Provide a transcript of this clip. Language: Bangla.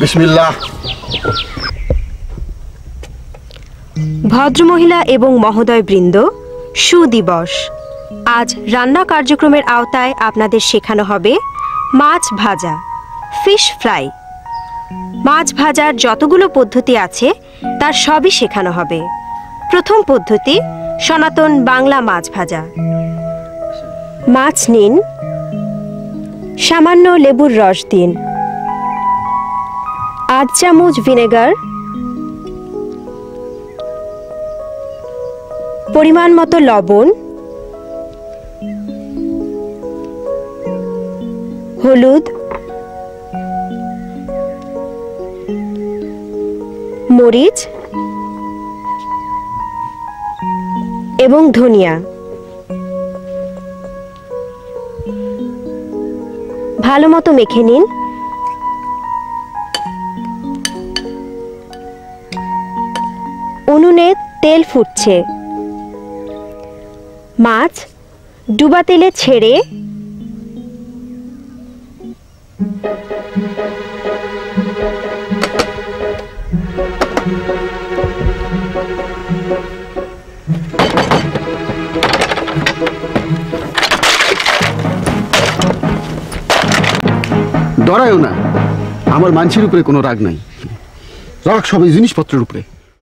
বিসমিল্লাহ। ভদ্রমহিলা এবং মহোদয়বৃন্দ, সুদিবস। আজ রান্না কার্যক্রমের আওতায় আপনাদের শেখানো হবে মাছ ভাজা, ফিশ ফ্রাই। মাছ ভাজার যতগুলো পদ্ধতি আছে তার সবই শেখানো হবে। প্রথম পদ্ধতি সনাতন বাংলা মাছ ভাজা। মাছ নিন, সামান্য লেবুর রস দিন, 8 চামচ ভিনেগার, পরিমাণ মতো লবণ, হলুদ, মরিচ এবং ধনিয়া। ভালো মতো মেখে নিন। উনুনে তেল ফুটছে। মাছ ডুবা তেলে ছেড়ে ডরায়ও না, আমার মানুষের উপরে কোনো রাগ নাই, রাগ সব এই জিনিসপত্রের উপরে।